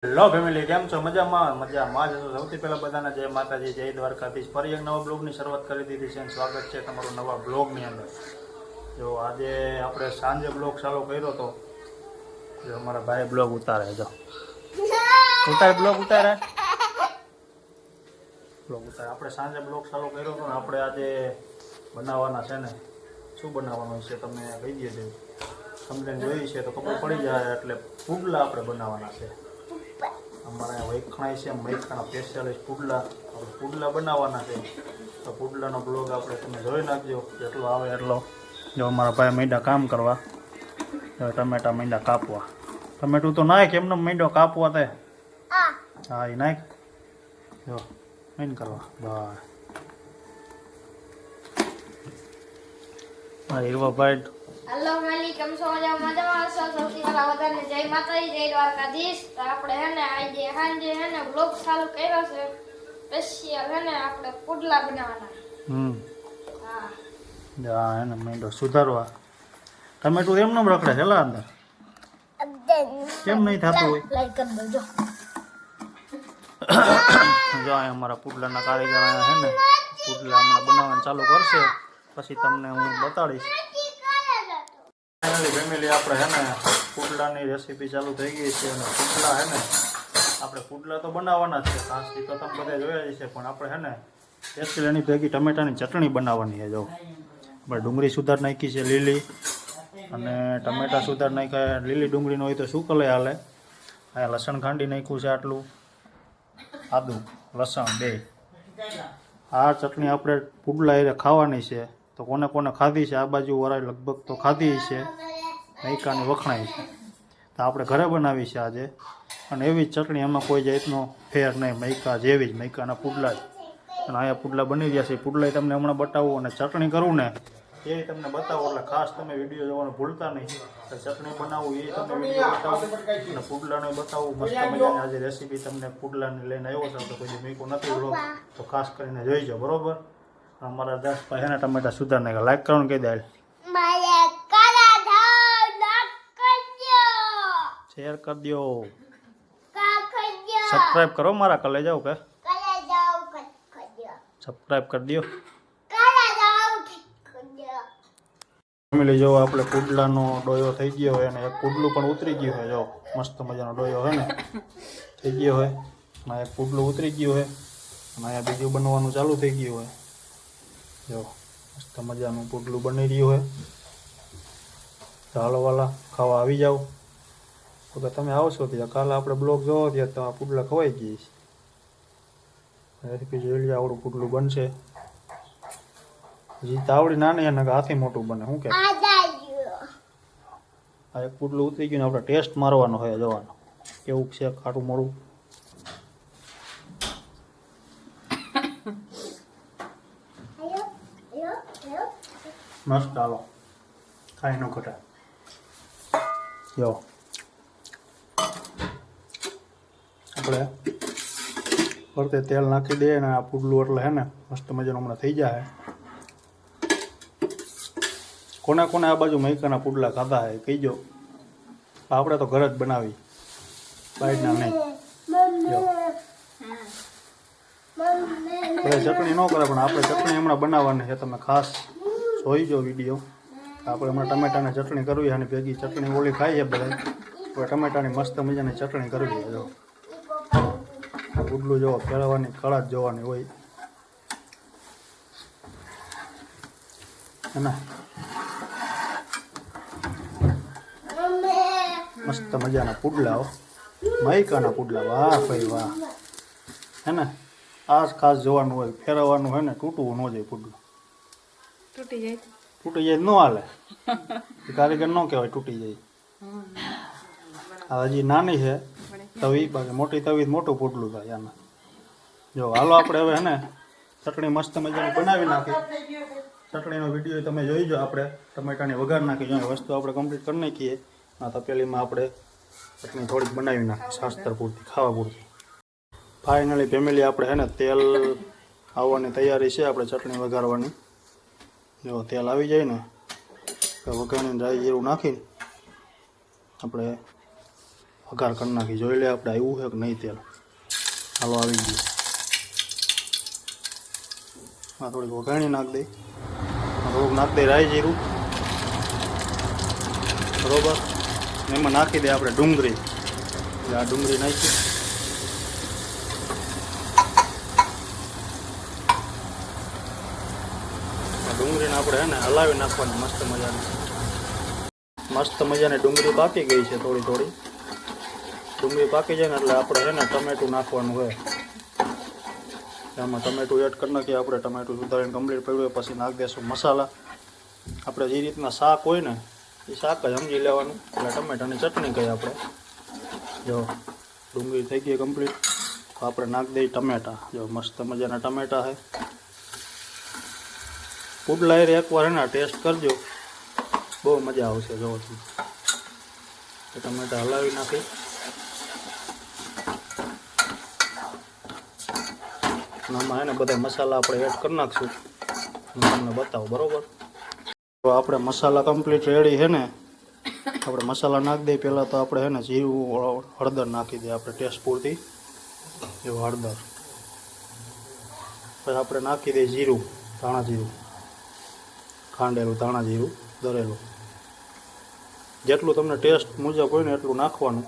Hello family, કેમ છો? મજામાં જ. સૌથી પહેલા બધાને જય માતાજી, જય દ્વારકાધીશ. ફરી એક નવા બ્લોગની શરૂઆત કરી દીધી છે અને સ્વાગત છે તમારું નવા બ્લોગની અંદર. જો આજે આપણે સાંજે બ્લોગ ચાલુ કર્યો હતો. જો અમારા ભાઈ બ્લોગ ઉતારે, જો બ્લોગ ઉતારે. આપણે સાંજે બ્લોગ ચાલુ કર્યો હતો ને આપણે આજે બનાવવાના છે ને, શું બનાવવાનું છે તમને કહી દઈએ. તમને જોઈ છે તો ખબર પડી જાય. એટલે પુડલા આપણે બનાવવાના છે. અમારે વૈખણાય છે, વૈખણા સ્પેશિયાલિસ્ટ પુડલા બનાવવાના છે. તો પુડલાનો બ્લોગ આપણે તમે જોઈ નાખજો, જેટલો આવે એટલો. જો અમારા ભાઈ માંડ્યા કામ કરવા, ટમેટા માંડ્યા કાપવા. ટમેટું તો નાખ, એમને માંડ્યો કાપવા તે. હા, એ નાખ. જો મેન કરવા ભાઈ હીરવાભાઈ. હેલો ફેમિલી, કેમ છો? મજામાં છો? સૌથી પહેલા બધાને જય માતાજી, જય દ્વારકાધીશ. તો આપણે હે ને આજે સાંજે હે ને બ્લોગ ચાલુ કર્યો છે. સ્પેશિયલ હે ને આપણે પુડલા બનાવવાના. હા જા હે ને માંડો સુધારવા. ટમેટું એમ ન રખડે હેલા અંદર, કેમ નહીં થતું હોય? લાઈક કરી દેજો. જો અહીંયા અમારા પુડલાના કારીગર અહીંયા હે ને પુડલા હમણાં બનાવવાનું ચાલુ કરશે, પછી તમને હું બતાડીશ. ફેમિલી, આપણે હે ને પુડલાની રેસીપી ચાલુ થઈ ગઈ છે. અને પુડલા હે ને આપણે પુડલા તો બનાવવાના જ છે, ખાસ એ તો તમે બધા જોયા જ છે. પણ આપણે હે ને સ્પેશિયલ એની ભેગી ટમેટાની ચટણી બનાવવાની છે. જો આપણે ડુંગળી સુધાર નાખી છે લીલી, અને ટમેટા સુધાર નાખ્યા. લીલી ડુંગળીનો હોય તો શું કલે હાલે. અહીંયા લસણ ખાંડી નાખ્યું છે આટલું, આદુ લસણ બે. આ ચટણી આપણે પુડલા એ ખાવાની છે. તો કોને કોને ખાધી છે આ બાજુ વરાય લગભગ તો ખાધી છે, મૈકાની વખણાઈ છે. તો આપણે ઘરે બનાવી છે આજે, અને એવી જ ચટણી, એમાં કોઈ જાતનો ફેર નહીં. મૈકા જેવી જ, મૈકાના પુડલા જ. અને અહીંયા પુડલા બની ગયા છે. પુડલા તમને હમણાં બતાવું, અને ચટણી કરું ને એ તમને બતાવો. એટલે ખાસ તમે વિડીયો જોવાનું ભૂલતા નહીં. ચટણી બનાવવું એ તમને વિડીયો બતાવું, અને પુડલાને બતાવું. મસ્ત મજાની આજે રેસીપી તમને પુડલાની લઈને આવ્યો છે. તો કોઈ મીકો નથી બ્લોગ, તો ખાસ કરીને જોઈજો, બરોબર? અમારા 10 ભાઈ ને ટમેટા સુધાર નાખ્યા. લાઈક કરવાનું કહી દે, શેર કરી દો, સબસ્ક્રાઇબ કરો. મારા કલે જાવ કે સબસ્ક્રાઇબ કરી દો. ફેમિલી, જો આપણે પુડલાનો ડોયો થઈ ગયો હોય, અને એક પુડલું પણ ઉતરી ગયું હોય. જો મસ્ત મજાનો ડોયો હોય ને થઈ ગયો હોય. અને એક પુડલું ઉતરી ગયું હોય, અને અહીંયા બીજું બનવાનું ચાલુ થઈ ગયું હોય. જો મસ્ત મજાનું પુડલું બની રહ્યું હોય. તો હાલો વાલા, ખાવા આવી જાઓ. તો કે તમે આવશો ત્યાં કાલે આપણે બ્લોગ જોવો ત્યાં તો આ પુડલા ખવાઈ ગઈ છે. રેસીપી જોઈ લે, આવડું પુડલું બનશે. હજી તાવડી નાની અને હાથી મોટું બને. શું કે આ એક પુડલું ઉતરી ગયું ને આપણે ટેસ્ટ મારવાનો હોય, જોવાનો કેવું છે, ખાટું મોડું. મસ્ત, હાલો ખાઈ નો ઘટા. જો આપણે ફરતે તેલ નાખી દઈએ ને આ પુડલું એટલે હે ને મસ્ત મજાનું હમણાં થઈ જાય. કોને કોને આ બાજુ મૈકાના પુડલા ખાધા હે કહીજો. આપણે તો ઘરે જ બનાવી, બહારના નહીં. ચટણી ન કરે, પણ આપણે ચટણી હમણાં બનાવવાની છે. તમે ખાસ જોઈજો વિડીયો. આપણે હમણાં ટમેટાની ચટણી કરવી છે, અને ભેગી ચટણી ઓલી ખાઈ છે બધા. હવે ટમેટાની મસ્ત મજાની ચટણી કરવી છે. જો પુડલું જોવો, ફેરવવાની કળા જ જોવાની હોય હે ને. મસ્ત મજાના પુડલા, મૈકાના પુડલા. વાહ ભાઈ વાહ, હે ને. આ ખાસ જોવાનું હોય, ફેરવવાનું હોય ને, તૂટવું ન જાય પુડલું. તૂટી જાય ન હાલે, કારીગર ન કહેવાય તૂટી જાય. આ હજી નાની છે તવી, બાકી મોટી તવી મોટું પુડલું થાય આમાં. જો હાલો આપણે હવે હે ને ચટણી મસ્ત મજાની બનાવી નાખી. ચટણીનો વિડીયો તમે જોઈજો. આપણે ટમેટાની વઘાર નાખી જોઈએ, વસ્તુ આપણે કમ્પ્લીટ કરી નાખીએ. આ તપેલીમાં આપણે ચટણી થોડીક બનાવી નાખી, શાસ્ત્ર પૂરતી, ખાવા પૂરતી. ફાઇનલી ફેમિલી, આપણે હે ને તેલ આવવાની તૈયારી છે. આપણે ચટણી વઘારવાની. જો તેલ આવી જાય ને તો વઘારીને રાઈ જીરું નાખીને આપણે વઘાર કરી નાખી. જોઈ લે આપણે આવ્યું છે કે નહીં તેલ. હાલો આવી ગયું. આ થોડીક વઘાણી નાખી દઈ. થોડુંક નાખી દઈ રાઈ જીરું, બરોબર. ને એમાં નાખી દે આપણે ડુંગળી. એટલે આ ડુંગળી નાખી. આ ડુંગળીને આપણે હે ને હલાવી નાખવાની મસ્ત મજાની ડુંગળી પાકી ગઈ છે. થોડી ડુંગળી પાકી જાય ને એટલે આપણે છે ને ટમેટું નાખવાનું હોય. આમાં ટમેટું એડ કરી નાખીએ આપણે. ટમેટું સુધારીને કમ્પ્લીટ પડ્યું હોય પછી નાખી દઈશું મસાલા. આપણે જે રીતના શાક હોય ને એ શાક જ સમજી લેવાનું. એટલે ટમેટાની ચટણી કહીએ આપણે. જો ડુંગળી થઈ ગઈ કમ્પ્લીટ, તો આપણે નાખી દઈએ ટમેટા. જો મસ્ત મજાના ટમેટા છે. પુડલા એ એકવાર એના ટેસ્ટ કરજો, બહુ મજા આવશે. જોવાથી ટમેટા હલાવી નાખી. આમાં એને બધા મસાલા આપણે એડ કરી નાખશું. હું તમને બતાવું, બરોબર. તો આપણે મસાલા કમ્પ્લીટ રેડી છે ને. આપણે મસાલા નાખી દઈએ. પહેલાં તો આપણે છે ને જીરું હળદર નાખી દઈએ આપણે ટેસ્ટ પૂરતી. એવું હળદર. પછી આપણે નાખી દઈએ જીરું, ધાણા જીરું, ખાંડેલું ધાણા જીરું દરેલું. જેટલું તમને ટેસ્ટ મુજબ હોય ને એટલું નાખવાનું.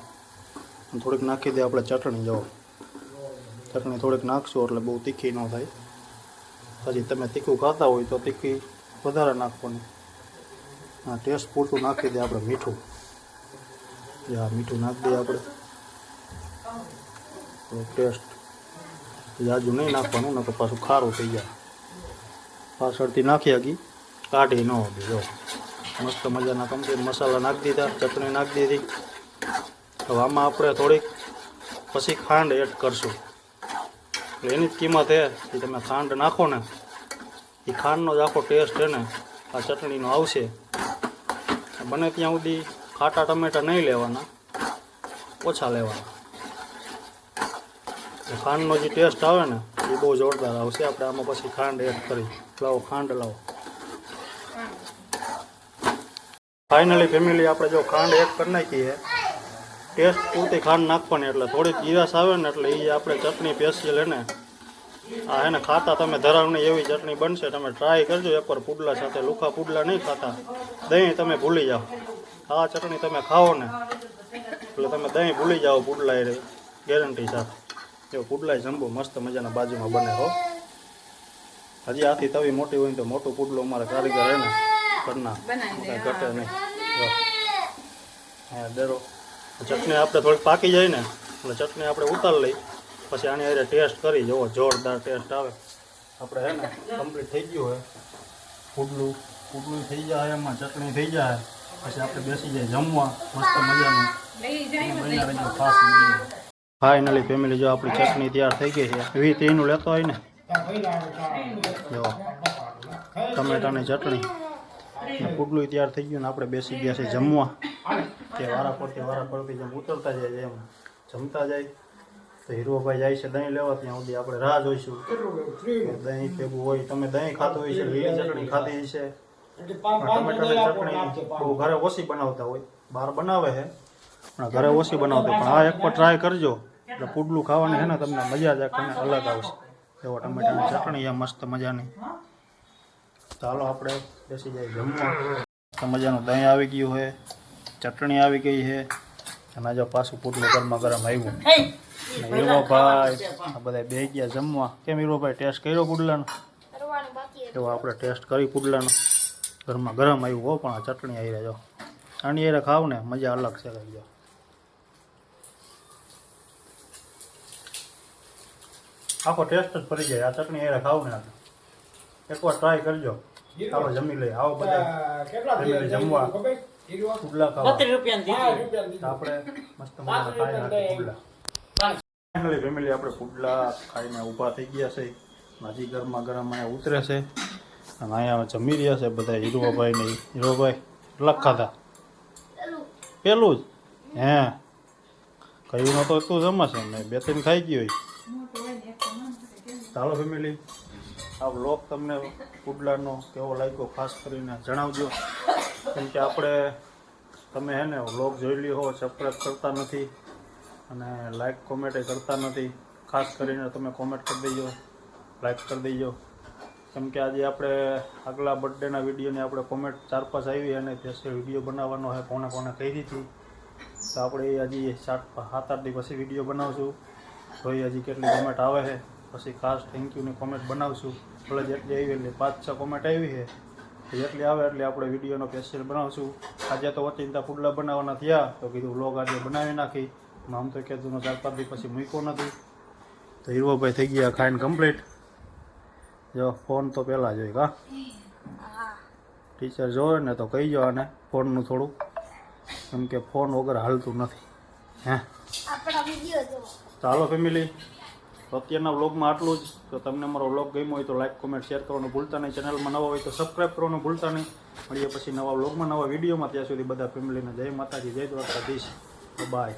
થોડીક નાખી દઈએ આપણે ચટણી. જો ચટણી થોડીક નાખશું એટલે બહુ તીખી ન થાય. પછી તમે તીખું ખાતા હોય તો તીખી વધારે નાખવાની. હા, ટેસ્ટ પૂરતું નાખી દઈએ આપણે મીઠું. મીઠું નાખી દઈએ આપણે. ટેસ્ટ જાજુ નહીં નાખવાનું, ને તો પાછું ખારું થઈ જાય. પાછળથી નાખી આગી કાઢી ન હોય. જો મસ્ત મજાના કમ્પ્લીટ મસાલા નાખી દીધા, ચટણી નાખી દીધી. હવે આમાં આપણે થોડીક પછી ખાંડ એડ કરશું. એટલે એની જ કિંમત છે કે તમે ખાંડ નાખો ને, એ ખાંડનો જ આખો ટેસ્ટ છે ને આ ચટણીનો આવશે. બને ત્યાં સુધી ખાટા ટમેટા નહીં લેવાના, ઓછા લેવાના. ખાંડનો જે ટેસ્ટ આવે ને એ બહુ જોરદાર આવશે. આપણે આમાં પછી ખાંડ એડ કરી. લાવો ખાંડ લાવો. ફાઇનલી ફેમિલી આપણે જો ખાંડ એડ કરી નાખીએ. ટેસ્ટ પૂરતી ખાંડ નાખવાની. એટલે થોડીક ગીરાશ આવે ને એટલે એ આપણે ચટણી સ્પેશિયલ હે ને આ હે ને ખાતા તમે ધરાવ નહીં એવી ચટણી બનશે. તમે ટ્રાય કરજો એકવાર પુડલા સાથે. લુખા પુડલા નહીં ખાતા, દહીં તમે ભૂલી જાઓ. આ ચટણી તમે ખાઓ ને એટલે તમે દહીં ભૂલી જાઓ પુડલા એ ગેરંટી સાથે. એવું પુડલા જંબુ મસ્ત મજાના બાજુમાં બને હો. હજી આથી તવી મોટી હોય ને તો મોટું પુડલું અમારે કારીગર હે ને ઘરના ઘટે નહીં. હા ડરો. ચટણી આપણે થોડીક પાકી જાય ને એટલે ચટણી આપણે ઉતાર લઈ. પછી આની હારે ટેસ્ટ કરી જુઓ, જોરદાર ટેસ્ટ આવે. આપણે હે ને કમ્પ્લીટ થઈ ગયું હોય. પુડલું થઈ જાય, એમાં ચટણી થઈ જાય. પછી આપણે બેસી જાય જમવા મસ્ત મજાનું. ફાઇનલી ફેમિલી જો આપણી ચટણી તૈયાર થઈ ગઈ છે. 20-30 લેતો હોય ને જો ટમેટાની ચટણી પુડલું તૈયાર થઈ ગયું ને આપણે બેસી ગયા છે જમવા. કે વારા પડતી જેમ ઉતરતા જાય એમ જમતા જાય. તો હીરોભાઈ જાય છે દહીં લેવા, ત્યાં સુધી આપણે રાહ જોઈશું. દહીં ભેગું હોય, તમે દહીં ખાતું હોય છે, લીલી ચટણી ખાધી છે. ટમેટાની ચટણી બહુ ઘરે ઓછી બનાવતા હોય, બહાર બનાવે છે પણ ઘરે ઓછી બનાવતા. પણ આ એક પર ટ્રાય કરજો એટલે પુડલું ખાવાની છે ને તમને મજા જ અલગ આવશે. એવો ટમેટાની ચટણી મસ્ત મજાની. ચાલો આપણે બેસી જાય જમવા. મસ્ત મજાનું દહીં આવી ગયું છે, ચટણી આવી ગઈ છે, અને જો પાછું પુડલું ગરમા ગરમ આવ્યું. હીરોભાઈ આ બધા બે ગયા જમવા. કેમ હીરોભાઈ ટેસ્ટ કર્યો પુડલાનો? એવો આપણે ટેસ્ટ કરી પુડલાનો. ઘરમાં ગરમ આવ્યું હો, પણ આ ચટણી આવી રહ્યો. આની હારે ખાવ ને મજા અલગ છે. જો આખો ટેસ્ટ જ ફરી જાય. આ ચટણી હારે ખાવ ને એકવાર ટ્રાય કરજો. ચાલો જમી લઈએ. આવો બધા જમવા પુડલા ખાવા. આપણે મસ્ત મજાના ખાઈ નાખીએ પુડલા. ફાઇનલી ફેમિલી આપણે પુડલા ખાઈને ઊભા થઈ ગયા છે. હજી ગરમા ગરમ અહીંયા ઉતરે છે અને અહીંયા જમી રહ્યા છે બધા. હીરોભાઈ ને હીરોભાઈ કેટલાક ખાધા? પેલું જ હે કહ્યું નતો તું જમાશે ને 2-3 ખાઈ ગયો. ચાલો ફેમિલી આ વ્લોગ તમને પુડલાનો કેવો લાગ્યો ખાસ કરીને જણાવજો. કેમ કે આપણે તમે હે ને વ્લોગ જોઈ લ્યો હો, સબસ્ક્રાઈબ કરતા નથી અને લાઈક કોમેન્ટ કરતા નથી. ખાસ કરીને તમે કોમેન્ટ કરી દેજો, લાઈક કરી દેજો. કેમ કે આજે આપણે આગલા બર્થડેના વિડીયોની આપણે કોમેન્ટ 4-5 આવી અને સ્પેશિયલ વિડીયો બનાવવાનો છે, કોને કોને કહી દીધી. તો આપણે હજી 7-8 દી પછી વિડીયો બનાવશું. જોઈએ હજી કેટલી કોમેન્ટ આવે છે, પછી ખાસ થેન્ક યુની કોમેન્ટ બનાવશું. ભલે જેટલી આવી એટલે 5-6 કોમેન્ટ આવી છે, જેટલી આવે એટલે આપણે વિડીયોનો સ્પેશિયલ બનાવશું. આજે તો ઓચિંતા પુડલા બનાવવાના થયા તો કીધું વ્લોગ આજે બનાવી નાખી. આમ તો કીધું 4-5 દી પછી મૂક્યો નથી. તો હીરોભાઈ થઈ ગયા ખાઈને કમ્પ્લીટ. જો ફોન તો પહેલાં જોઈ કા ટીચર જોવે ને તો કહી જાઓ અને ફોનનું થોડું, કેમ કે ફોન વગર હાલતું નથી. હે આપણા વિડીયો જો ચાલો ફેમિલી, તો અત્યારના વ્લોગમાં આટલું જ. તો તમને મારો વ્લોગ ગમ્યો હોય તો લાઈક કોમેન્ટ શેર કરવાનું ભૂલતા નહીં. ચેનલમાં નવા હોય તો સબસ્ક્રાઈબ કરવાનું ભૂલતા નહીં. મળીએ પછી નવા વ્લોગમાં નવા વિડીયોમાં. ત્યાં સુધી બધા ફેમિલીને જય માતાજી, જય દ્વારકાધીશ, બાય.